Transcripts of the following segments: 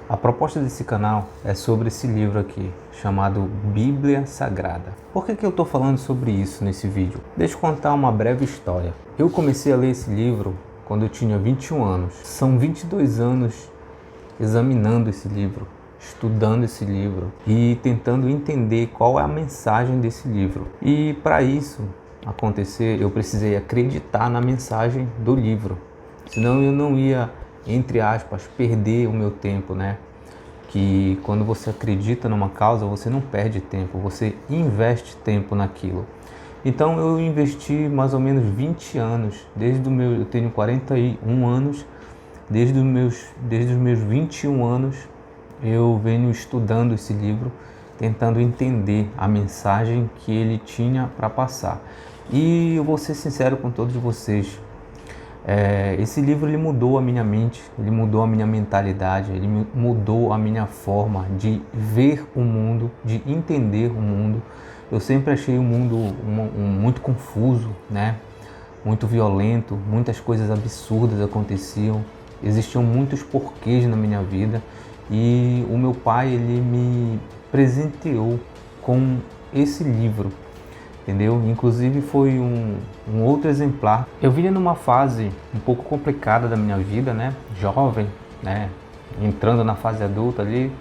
A proposta desse canal é sobre esse livro aqui, chamado Bíblia Sagrada. Por que eu estou falando sobre isso nesse vídeo? Deixa eu contar uma breve história. Eu comecei a ler esse livro quando eu tinha 21 anos. São 22 anos examinando esse livro, estudando esse livro e tentando entender qual é a mensagem desse livro. E para isso acontecer, eu precisei acreditar na mensagem do livro. Senão eu não ia, entre aspas, perder o meu tempo, né? Que quando você acredita numa causa, você não perde tempo, você investe tempo naquilo. Então eu investi mais ou menos 20 anos, eu tenho 41 anos, desde os meus 21 anos eu venho estudando esse livro, tentando entender a mensagem que ele tinha para passar. E eu vou ser sincero com todos vocês, esse livro ele mudou a minha mente, ele mudou a minha mentalidade, ele mudou a minha forma de ver o mundo, de entender o mundo. Eu sempre achei o mundo muito confuso, né? Muito violento, muitas coisas absurdas aconteciam, existiam muitos porquês na minha vida e o meu pai ele me presenteou com esse livro. Entendeu? Inclusive foi um outro exemplar. Eu vinha numa fase um pouco complicada da minha vida, né? Jovem, né? Entrando na fase adulta ali.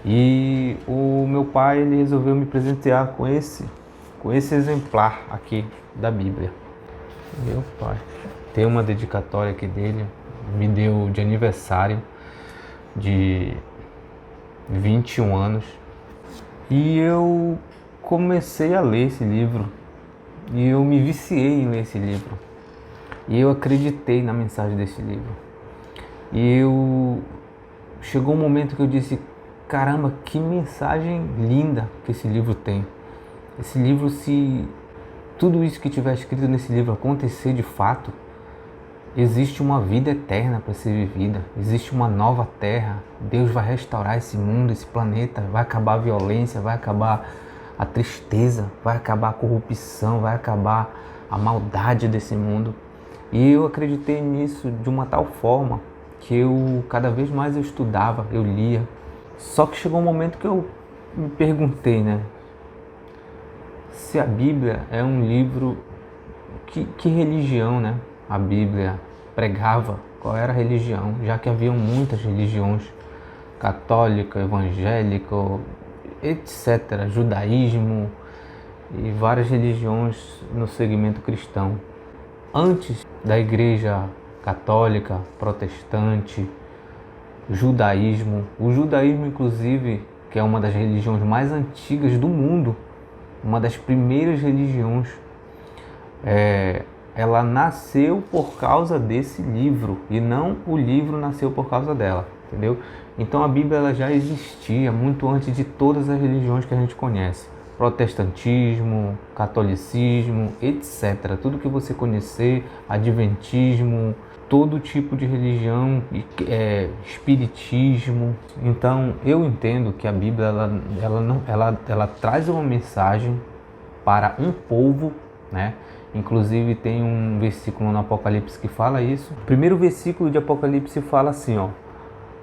E o meu pai ele resolveu me presentear com esse exemplar aqui da Bíblia. Meu pai. Tem uma dedicatória aqui dele. Me deu de aniversário de 21 anos. E eu comecei a ler esse livro e eu me viciei em ler esse livro e eu acreditei na mensagem desse livro e chegou um momento que eu disse, caramba, que mensagem linda que esse livro tem. Esse livro, se tudo isso que tiver escrito nesse livro acontecer de fato, existe uma vida eterna para ser vivida, existe uma nova terra, Deus vai restaurar esse mundo, esse planeta, vai acabar a violência, vai acabar a tristeza, vai acabar a corrupção, vai acabar a maldade desse mundo. E eu acreditei nisso de uma tal forma que cada vez mais eu estudava, eu lia. Só que chegou um momento que eu me perguntei, né? Se a Bíblia é um livro, que religião, né? A Bíblia pregava, qual era a religião, já que haviam muitas religiões, católica, evangélica, etc., judaísmo e várias religiões no segmento cristão. Antes da igreja católica, protestante, judaísmo, o judaísmo inclusive, que é uma das religiões mais antigas do mundo, uma das primeiras religiões, ela nasceu por causa desse livro e não o livro nasceu por causa dela, entendeu? Então a Bíblia ela já existia muito antes de todas as religiões que a gente conhece. Protestantismo, catolicismo, etc. Tudo que você conhecer, adventismo, todo tipo de religião, espiritismo. Então eu entendo que a Bíblia ela traz uma mensagem para um povo, né? Inclusive tem um versículo no Apocalipse que fala isso. O primeiro versículo de Apocalipse fala assim, ó: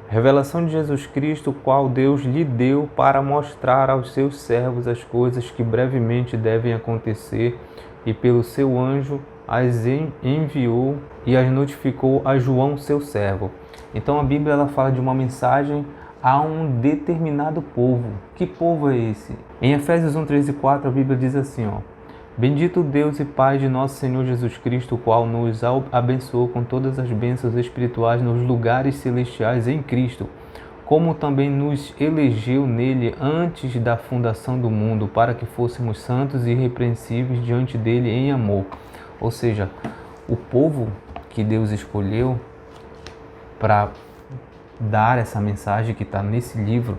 revelação de Jesus Cristo, qual Deus lhe deu para mostrar aos seus servos as coisas que brevemente devem acontecer, e pelo seu anjo as enviou e as notificou a João, seu servo. Então a Bíblia ela fala de uma mensagem a um determinado povo. Que povo é esse? Em Efésios 1, 3 e 4 a Bíblia diz assim, ó: bendito Deus e Pai de nosso Senhor Jesus Cristo, o qual nos abençoou com todas as bênçãos espirituais nos lugares celestiais em Cristo, como também nos elegeu nele antes da fundação do mundo, para que fôssemos santos e irrepreensíveis diante dele em amor. Ou seja, o povo que Deus escolheu para dar essa mensagem que está nesse livro,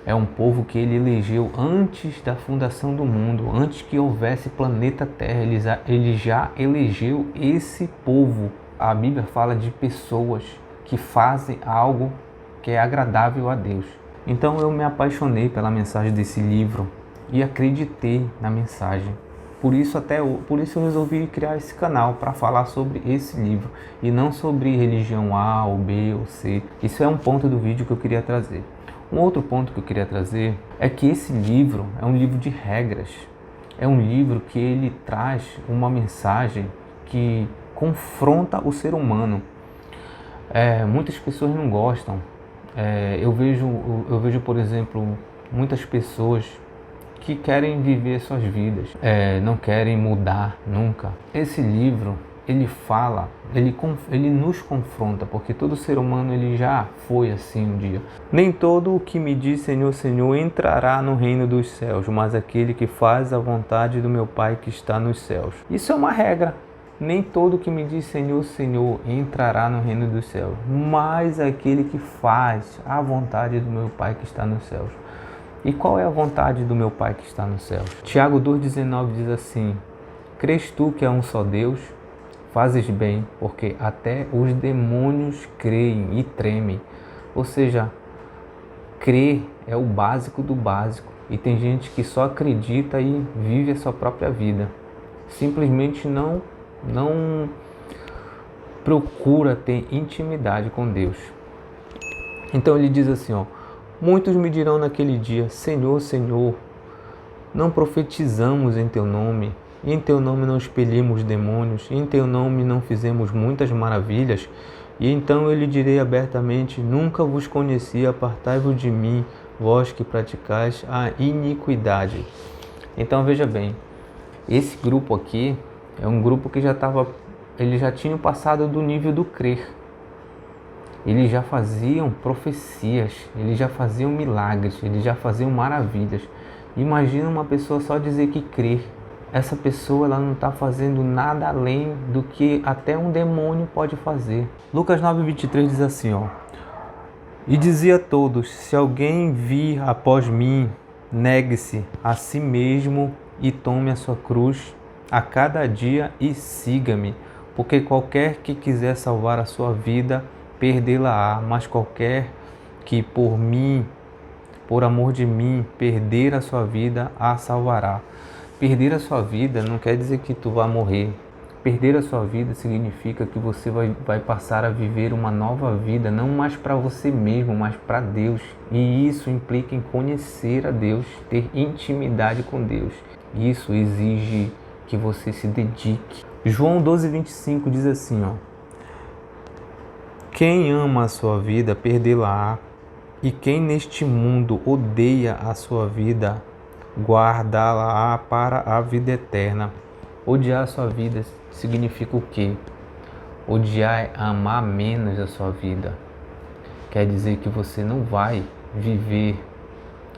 é um povo que ele elegeu antes da fundação do mundo, antes que houvesse planeta Terra, ele já elegeu esse povo. A Bíblia fala de pessoas que fazem algo que é agradável a Deus. Então eu me apaixonei pela mensagem desse livro e acreditei na mensagem. Por isso eu resolvi criar esse canal para falar sobre esse livro e não sobre religião A ou B ou C. Isso é um ponto do vídeo que eu queria trazer. Um outro ponto que eu queria trazer é que esse livro é um livro de regras. É um livro que ele traz uma mensagem que confronta o ser humano. Muitas pessoas não gostam. Eu vejo, por exemplo, muitas pessoas que querem viver suas vidas, não querem mudar nunca. Esse livro, ele fala, ele nos confronta, porque todo ser humano ele já foi assim um dia. Nem todo o que me diz Senhor, Senhor entrará no reino dos céus, mas aquele que faz a vontade do meu Pai que está nos céus. Isso é uma regra. Nem todo que me diz Senhor, Senhor entrará no reino dos céus, mas aquele que faz a vontade do meu Pai que está nos céus. E qual é a vontade do meu Pai que está nos céus? Tiago 2,19 diz assim: crês tu que é um só Deus? Fazes bem, porque até os demônios creem e tremem. Ou seja, crer é o básico do básico. E tem gente que só acredita e vive a sua própria vida. Simplesmente não procura ter intimidade com Deus. Então ele diz assim, muitos me dirão naquele dia, Senhor, Senhor, não profetizamos em Teu nome, em Teu nome não expelimos demônios, em Teu nome não fizemos muitas maravilhas. E então eu lhe direi abertamente, nunca vos conheci, apartai-vos de mim, vós que praticais a iniquidade. Então veja bem, esse grupo aqui é um grupo que eles já tinham passado do nível do crer. Eles já faziam profecias, eles já faziam milagres, eles já faziam maravilhas. Imagina uma pessoa só dizer que crê. Essa pessoa ela não está fazendo nada além do que até um demônio pode fazer. Lucas 9,23 diz assim, e dizia a todos, se alguém vir após mim, negue-se a si mesmo e tome a sua cruz a cada dia e siga-me. Porque qualquer que quiser salvar a sua vida, perdê-la-á, mas qualquer que por amor de mim, perder a sua vida, a salvará. Perder a sua vida não quer dizer que tu vai morrer. Perder a sua vida significa que você vai passar a viver uma nova vida, não mais para você mesmo, mas para Deus. E isso implica em conhecer a Deus, ter intimidade com Deus. Isso exige que você se dedique. João 12,25 diz assim, quem ama a sua vida, perdê-la-á, e quem neste mundo odeia a sua vida, guardá-la-á para a vida eterna. Odiar a sua vida significa o quê? Odiar é amar menos a sua vida. Quer dizer que você não vai viver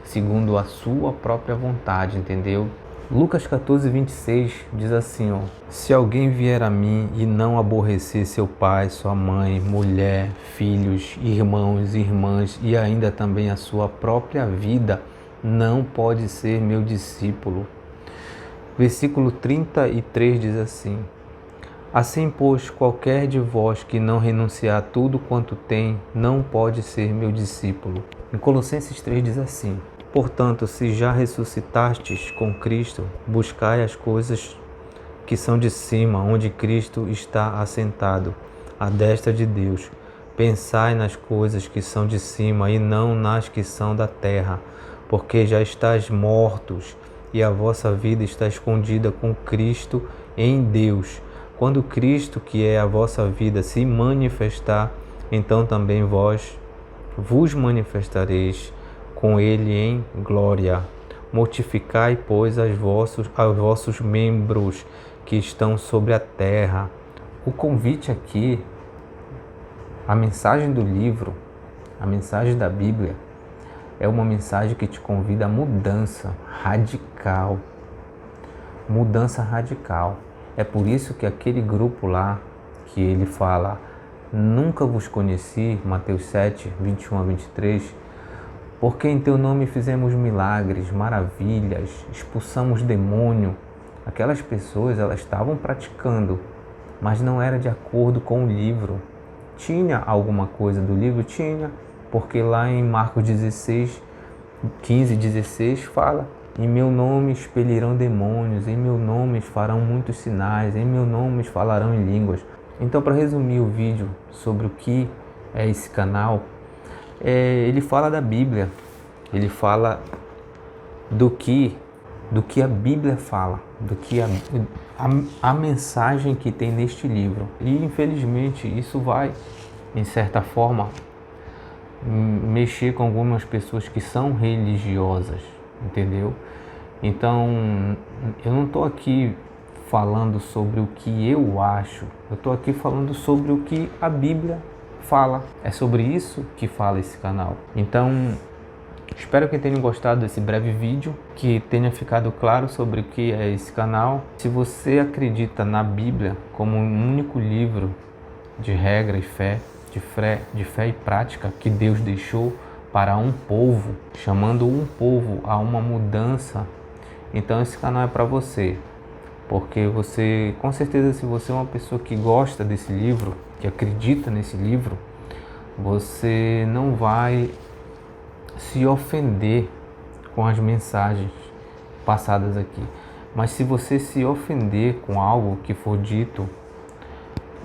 segundo a sua própria vontade, entendeu? Lucas 14,26 diz assim, se alguém vier a mim e não aborrecer seu pai, sua mãe, mulher, filhos, irmãos, irmãs e ainda também a sua própria vida, não pode ser meu discípulo. Versículo 33 diz assim, assim, pois, qualquer de vós que não renunciar a tudo quanto tem, não pode ser meu discípulo. Em Colossenses 3 diz assim, portanto, se já ressuscitastes com Cristo, buscai as coisas que são de cima, onde Cristo está assentado, à destra de Deus. Pensai nas coisas que são de cima e não nas que são da terra, porque já estáis mortos e a vossa vida está escondida com Cristo em Deus. Quando Cristo, que é a vossa vida, se manifestar, então também vós vos manifestareis com ele em glória. Mortificai, pois, aos vossos membros que estão sobre a terra. O convite aqui, a mensagem do livro, a mensagem da Bíblia, é uma mensagem que te convida a mudança radical. Mudança radical. É por isso que aquele grupo lá, que ele fala, nunca vos conheci, Mateus 7, 21 a 23, porque em teu nome fizemos milagres, maravilhas, expulsamos demônio. Aquelas pessoas, elas estavam praticando, mas não era de acordo com o livro. Tinha alguma coisa do livro? Tinha, porque lá em Marcos 16, 15, 16 fala Em meu nome expelirão demônios, em meu nome farão muitos sinais, em meu nome falarão em línguas. Então, para resumir o vídeo sobre o que é esse canal, ele fala da Bíblia, ele fala do que a Bíblia fala, do que a mensagem que tem neste livro. E infelizmente isso vai, em certa forma, mexer com algumas pessoas que são religiosas, entendeu? Então, eu não estou aqui falando sobre o que eu acho, eu estou aqui falando sobre o que a Bíblia fala. É sobre isso que fala esse canal. Então, espero que tenham gostado desse breve vídeo, que tenha ficado claro sobre o que é esse canal. Se você acredita na Bíblia como um único livro de regra e fé, de fé e prática que Deus deixou para um povo, chamando um povo a uma mudança, então esse canal é para você. Porque você, com certeza, se você é uma pessoa que gosta desse livro, que acredita nesse livro, você não vai se ofender com as mensagens passadas aqui. Mas se você se ofender com algo que for dito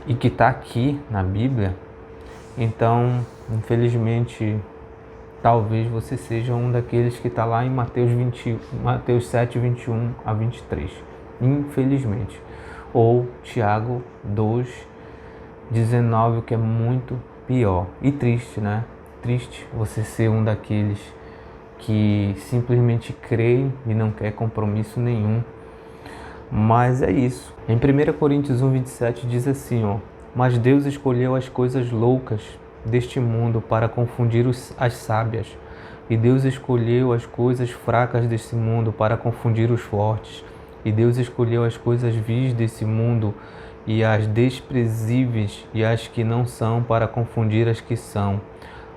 e que está aqui na Bíblia, então, infelizmente, talvez você seja um daqueles que está lá em Mateus 7, 21 a 23. Infelizmente. Ou Tiago 2, 19, que é muito pior. E triste, né? Triste você ser um daqueles que simplesmente crê e não quer compromisso nenhum. Mas é isso. Em 1 Coríntios 1, 27 diz assim, ó: mas Deus escolheu as coisas loucas deste mundo para confundir as sábias. E Deus escolheu as coisas fracas deste mundo para confundir os fortes. E Deus escolheu as coisas vis desse mundo e as desprezíveis e as que não são para confundir as que são,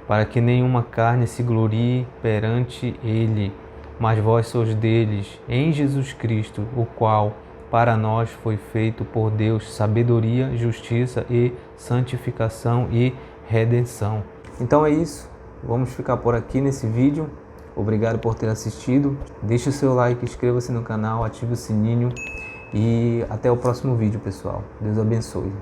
para que nenhuma carne se glorie perante ele. Mas vós sois deles, em Jesus Cristo, o qual para nós foi feito por Deus sabedoria, justiça e santificação e redenção. Então é isso, vamos ficar por aqui nesse vídeo. Obrigado por ter assistido. Deixe o seu like, inscreva-se no canal, ative o sininho e até o próximo vídeo, pessoal. Deus abençoe.